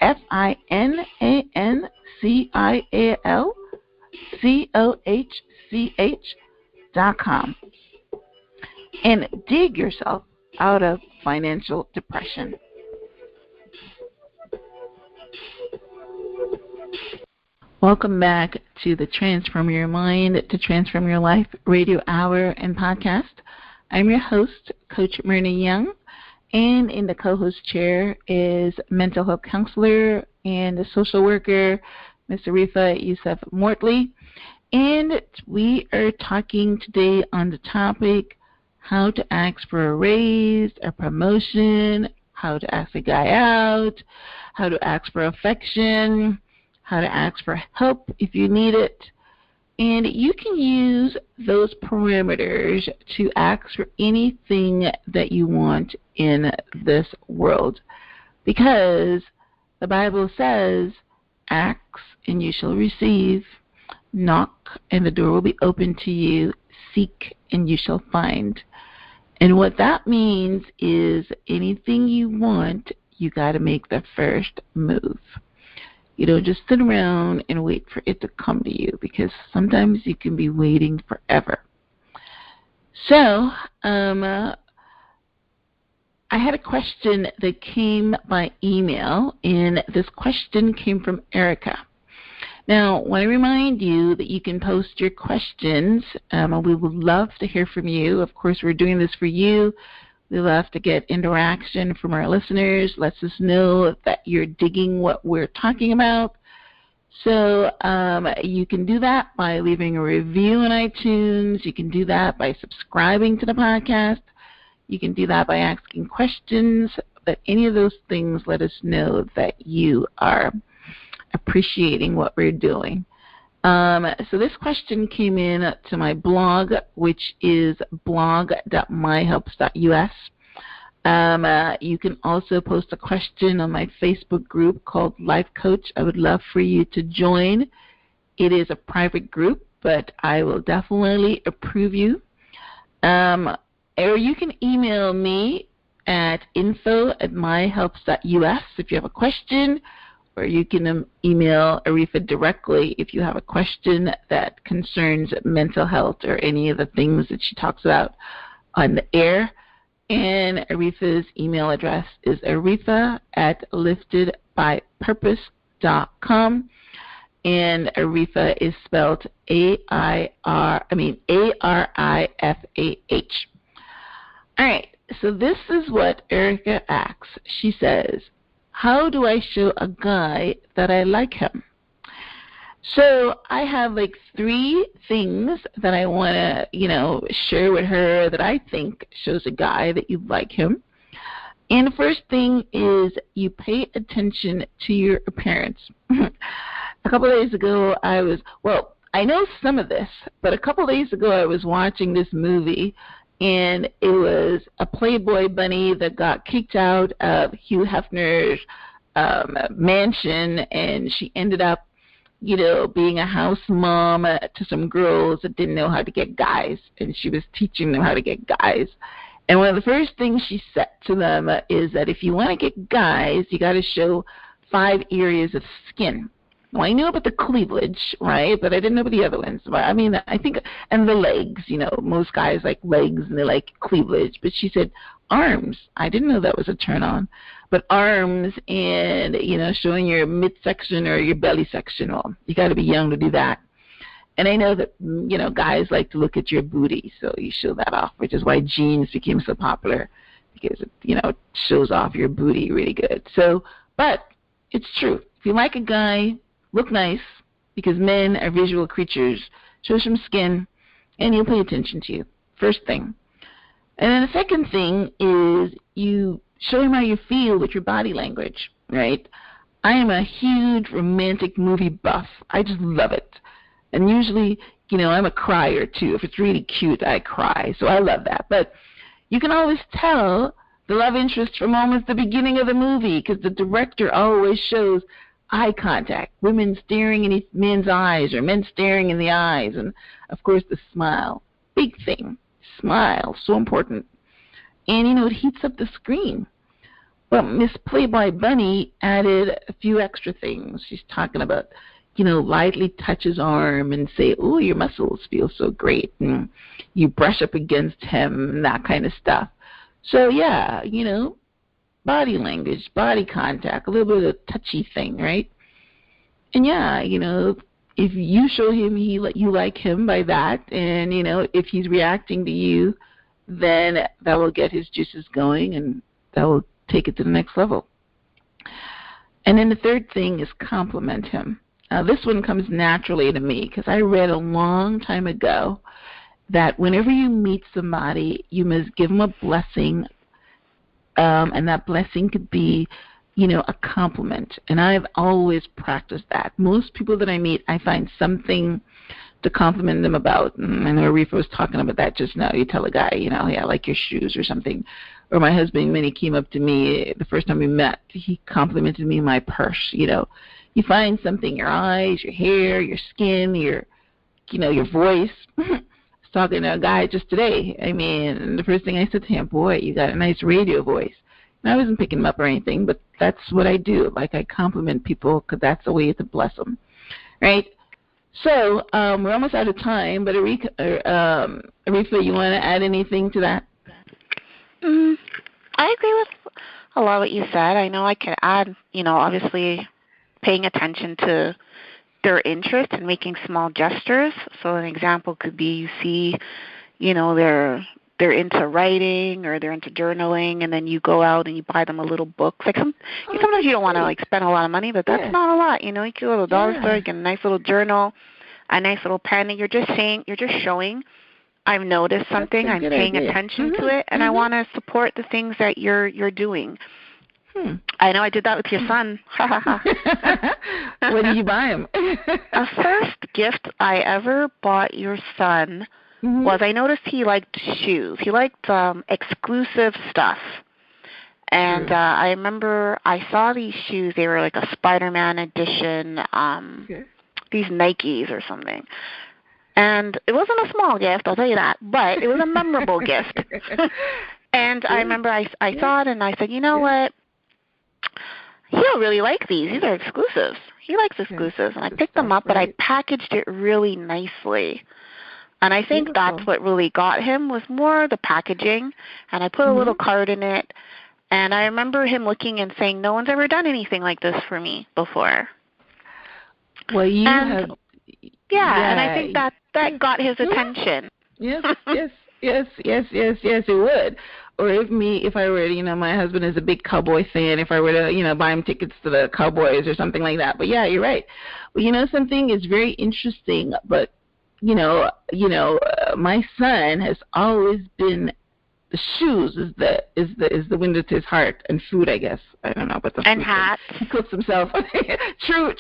financialcoach.com, and dig yourself out of financial depression. Welcome back to the Transform Your Mind to Transform Your Life radio hour and podcast. I'm your host, Coach Myrna Young, and in the co-host chair is mental health counselor and a social worker, Ms. Arifa Yusuf Mortley. And we are talking today on the topic, how to ask for a raise, a promotion, how to ask a guy out, how to ask for affection, how to ask for help if you need it. And you can use those parameters to ask for anything that you want in this world, because the Bible says, ask and you shall receive, knock and the door will be open to you, seek and you shall find. And what that means is anything you want, you got to make the first move. You don't just sit around and wait for it to come to you, because sometimes you can be waiting forever. So, I had a question that came by email, and this question came from Erica. Now, I want to remind you that you can post your questions. We would love to hear from you. Of course, we're doing this for you. We love to get interaction from our listeners. Lets us know that you're digging what we're talking about. So you can do that by leaving a review on iTunes. You can do that by subscribing to the podcast. You can do that by asking questions. But any of those things let us know that you are appreciating what we're doing. So this question came in to my blog, which is blog.myhelps.us. You can also post a question on my Facebook group called Life Coach. I would love for you to join. It is a private group, but I will definitely approve you. Or you can email me at info@myhelps.us if you have a question, or you can email Arifa directly if you have a question that concerns mental health or any of the things that she talks about on the air. And Arifa's email address is arifa@liftedbypurpose.com. And Arifa is spelled A-R-I-F-A-H. All right, so this is what Erica asks. She says, how do I show a guy that I like him? So I have like 3 things that I want to, share with her that I think shows a guy that you like him. And the first thing is you pay attention to your appearance. A couple of days ago I know some of this, but a couple of days ago I was watching this movie, and it was a Playboy bunny that got kicked out of Hugh Hefner's mansion, and she ended up, being a house mom to some girls that didn't know how to get guys, and she was teaching them how to get guys. And one of the first things she said to them is that if you want to get guys, you got to show 5 areas of skin. Well, I knew about the cleavage, right? But I didn't know about the other ones. But I mean, I think, and the legs, most guys like legs and they like cleavage. But she said arms. I didn't know that was a turn on. But arms and, showing your midsection or your belly section, well, you got to be young to do that. And I know that, guys like to look at your booty, so you show that off, which is why jeans became so popular, because it, it shows off your booty really good. So, but it's true. If you like a guy, look nice, because men are visual creatures. Show some skin, and he'll pay attention to you. First thing. And then the second thing is you show him how you feel with your body language, right? I am a huge romantic movie buff. I just love it. And usually, I'm a crier, too. If it's really cute, I cry. So I love that. But you can always tell the love interest from almost the beginning of the movie, because the director always shows eye contact, women staring in men's eyes or men staring in the eyes, and, of course, the smile. Big thing. Smile. So important. And, it heats up the screen. Well, Miss Playboy Bunny added a few extra things. She's talking about, lightly touch his arm and say, "Oh, your muscles feel so great," and you brush up against him and that kind of stuff. So yeah, body language, body contact, a little bit of a touchy thing, right? And yeah, if you show him you like him by that, and if he's reacting to you, then that will get his juices going, and that will take it to the next level. And then the third thing is compliment him. Now, this one comes naturally to me because I read a long time ago that whenever you meet somebody, you must give them a blessing, and that blessing could be, a compliment. And I've always practiced that. Most people that I meet, I find something to compliment them about. And I know Aretha was talking about that just now. You tell a guy, "Hey, I like your shoes," or something. Or my husband, when he came up to me the first time we met, he complimented me on my purse. You find something, your eyes, your hair, your skin, your voice. I was talking to a guy just today. I mean, the first thing I said to him, "Boy, you got a nice radio voice." And I wasn't picking him up or anything, but that's what I do. Like, I compliment people because that's a way to bless them, right? So we're almost out of time, but Aretha, you want to add anything to that? I agree with a lot of what you said. I know I could add, obviously paying attention to their interest and making small gestures. So an example could be you see, they're into writing or they're into journaling, and then you go out and you buy them a little book. Like sometimes you don't want to spend a lot of money, but that's not a lot. You can go to the dollar store, you get a nice little journal, a nice little pen, and you're just showing, I've noticed something, I'm paying attention to it, and I want to support the things that you're doing. I know I did that with your son. What did you buy him? The first gift I ever bought your son was, I noticed he liked shoes. He liked exclusive stuff. And I remember I saw these shoes. They were like a Spider-Man edition, these Nikes or something. And it wasn't a small gift, I'll tell you that, but it was a memorable gift. And I remember I saw it and I said, you know what? He'll really like these. These are exclusives. He likes exclusives. And I picked them up, but I packaged it really nicely. And I think that's what really got him, was more the packaging. And I put a little card in it. And I remember him looking and saying, "No one's ever done anything like this for me before." Well, you have... Yeah, and I think that got his attention. Yes, it would. Or if I were, my husband is a big Cowboy fan, if I were to, buy him tickets to the Cowboys or something like that. But yeah, you're right. Well, something is very interesting, but, my son has always been, the shoes is the window to his heart, and food, I guess. I don't know, but and hats. He cooks himself. True.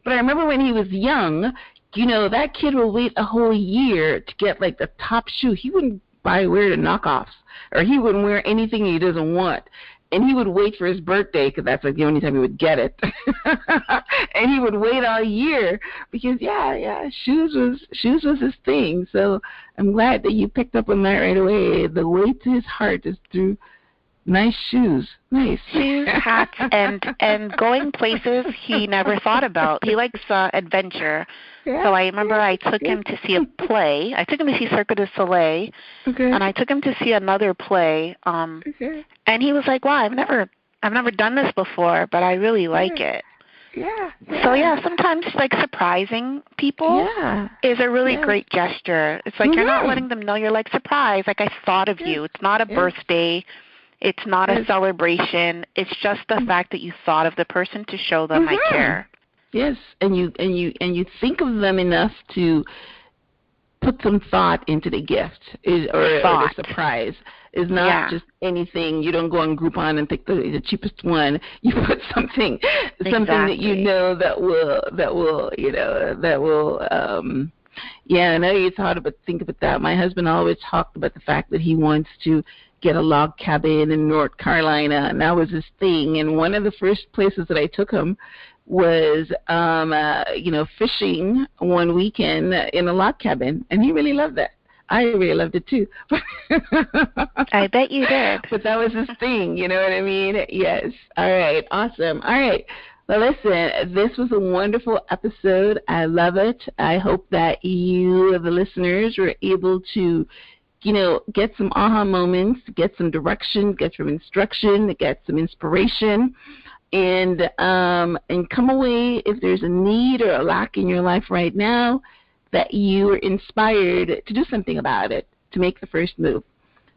But I remember when he was young, that kid will wait a whole year to get like the top shoe. He wouldn't wear the knockoffs, or he wouldn't wear anything he doesn't want. And he would wait for his birthday because that's like the only time he would get it. And he would wait all year because shoes was his thing. So I'm glad that you picked up on that right away. The way to his heart is through nice shoes. Nice. Shoes, hats, and going places he never thought about. He likes adventure. Yeah, so I remember I took him to see a play. I took him to see Cirque du Soleil, and I took him to see another play. And he was like, "Wow, I've never done this before, but I really like it." Yeah. So sometimes like surprising people is a really great gesture. It's like you're not letting them know, you're like, "Surprise! Like I thought of you." It's not a birthday. It's not a celebration. It's just the fact that you thought of the person to show them I care. Yes, and you think of them enough to put some thought into the gift or the surprise. Is not just anything. You don't go on Groupon and pick the cheapest one. You put something that you know that will. I know you think about that. My husband always talked about the fact that he wants to get a log cabin in North Carolina, and that was his thing. And one of the first places that I took him was, fishing one weekend in a log cabin, and he really loved that. I really loved it too. I bet you did. But that was his thing, you know what I mean? Yes. All right. Awesome. All right. Well, listen, this was a wonderful episode. I love it. I hope that you, the listeners, were able to, get some aha moments, get some direction, get some instruction, get some inspiration, and come away, if there's a need or a lack in your life right now, that you are inspired to do something about it, to make the first move.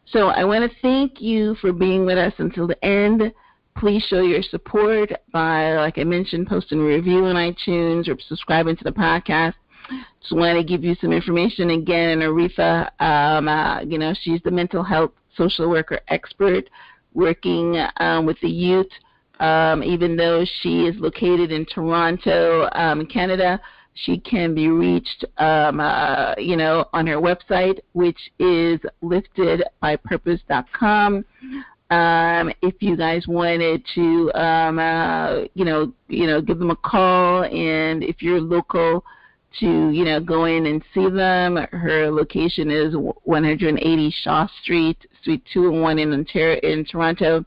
So I want to thank you for being with us until the end. Please show your support by, like I mentioned, posting a review on iTunes or subscribing to the podcast. Just want to give you some information again. And Aretha, she's the mental health social worker expert working with the youth. Even though she is located in Toronto, Canada, she can be reached, on her website, which is liftedbypurpose.com. If you guys wanted to, give them a call, and if you're local, to, go in and see them. Her location is 180 Shaw Street, Suite 201 in Toronto.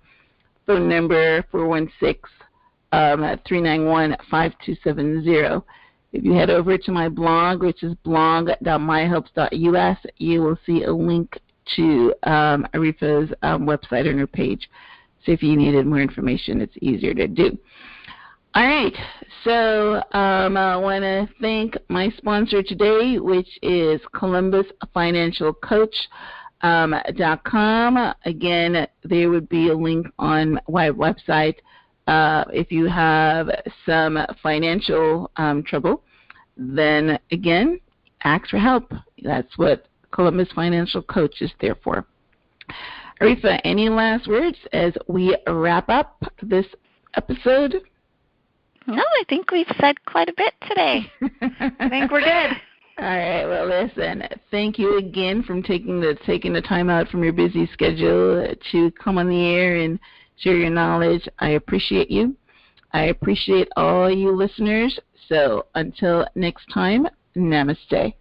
Phone number 416-391-5270. If you head over to my blog, which is blog.myhelps.us, you will see a link to Aretha's website on her page. So if you needed more information, it's easier to do. All right, so I want to thank my sponsor today, which is ColumbusFinancialCoach.com. Again, there would be a link on my website if you have some financial trouble. Then, again, ask for help. That's what Columbus Financial Coach is there for. Aretha, any last words as we wrap up this episode? No, I think we've said quite a bit today. I think we're good. All right. Well, listen, thank you again for taking the time out from your busy schedule to come on the air and share your knowledge. I appreciate you. I appreciate all you listeners. So until next time, namaste.